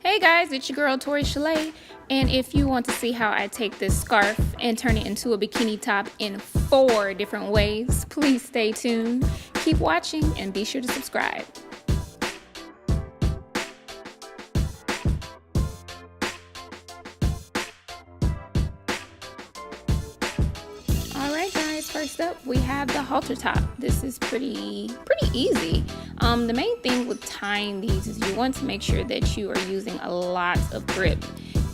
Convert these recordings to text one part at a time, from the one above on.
Hey guys, it's your girl Tori Chalet, and if you want to see how I take this scarf and turn it into a bikini top in 4 different ways, please stay tuned, keep watching, and be sure to subscribe. Alright guys, first up we have the halter top. This is pretty easy. The main thing with tying these is you want to make sure that you are using a lot of grip.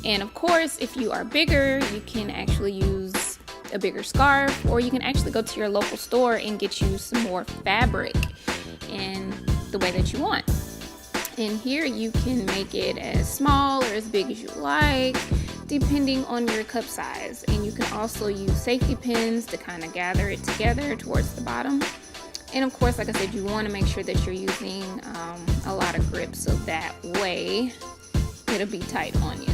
And of course, if you are bigger, you can actually use a bigger scarf, or you can actually go to your local store and get you some more fabric in the way that you want. And here you can make it as small or as big as you like, depending on your cup size. And you can also use safety pins to kind of gather it together towards the bottom. And of course, like I said, you want to make sure that you're using a lot of grip, so that way it'll be tight on you.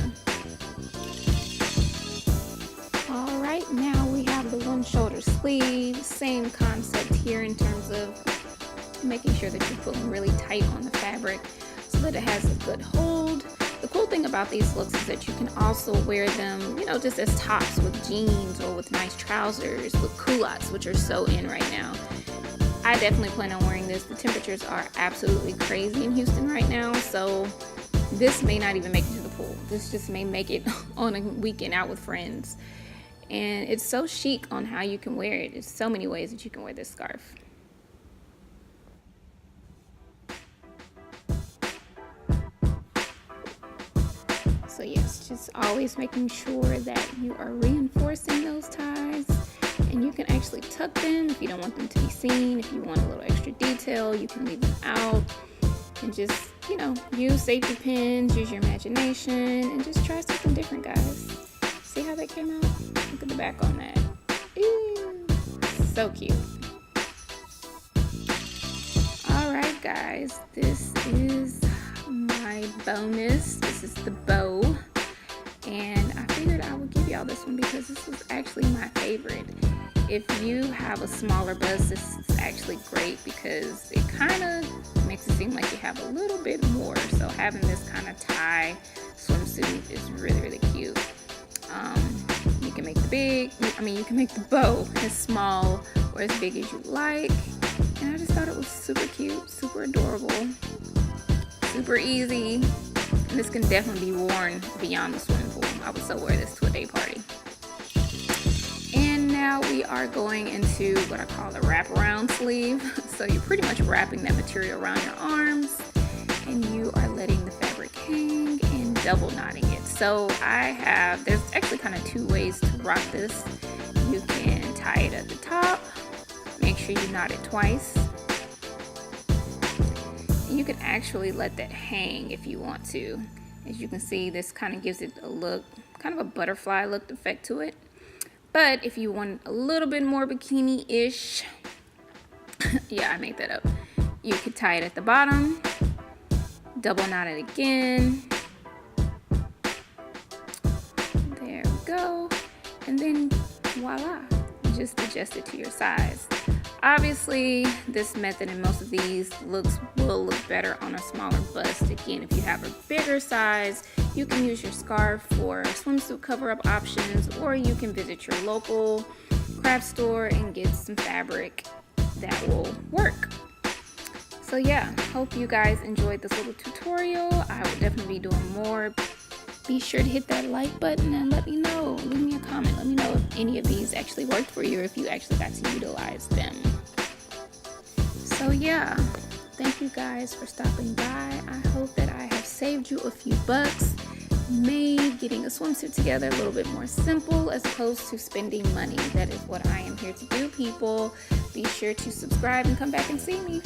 All right, now we have the one shoulder sleeve. Same concept here in terms of making sure that you're pulling really tight on the fabric so that it has a good hold. The cool thing about these looks is that you can also wear them, you know, just as tops with jeans or with nice trousers, with culottes, which are so in right now. I definitely plan on wearing this. The temperatures are absolutely crazy in Houston right now, so this may not even make it to the pool. This just may make it on a weekend out with friends. And it's so chic on how you can wear it. There's so many ways that you can wear this scarf. So yes, just always making sure that you are reinforcing those ties. And you can actually tuck them if you don't want them to be seen. If you want a little extra detail, you can leave them out. And just, you know, use safety pins, use your imagination, and just try something different, guys. See how that came out? Look at the back on that. Ew, so cute. Alright guys, this is my bonus. This is the bow. And I figured I would give y'all this one because this was actually my favorite. If you have a smaller bust, this is actually great because it kind of makes it seem like you have a little bit more. So having this kind of tie swimsuit is really cute. You can make you can make the bow as small or as big as you like. And I just thought it was super cute, super adorable, super easy. And this can definitely be worn beyond the swimming pool. I would so wear this to a day party. And now we are going into what I call the wraparound sleeve. So you're pretty much wrapping that material around your arms, and you are letting the fabric hang and double knotting it. So there's actually kind of 2 ways to rock this. You can tie it at the top, make sure you knot it twice. You can actually let that hang if you want to. As you can see, this kind of gives it a look, kind of a butterfly look effect to it. But if you want a little bit more bikini-ish, yeah, I made that up. You could tie it at the bottom, double knot it again. There we go. And then voila, you just adjust it to your size. Obviously, this method and most of these looks will look better on a smaller bust. Again, if you have a bigger size, you can use your scarf for swimsuit cover-up options, or you can visit your local craft store and get some fabric that will work. So yeah, hope you guys enjoyed this little tutorial. I will definitely be doing more. Be sure to hit that like button and let me know. Leave me a comment. Let me know if any of these actually worked for you or if you actually got to utilize them. So yeah, thank you guys for stopping by. I hope that I have saved you a few bucks, made getting a swimsuit together a little bit more simple as opposed to spending money. That is what I am here to do, people. Be sure to subscribe and come back and see me.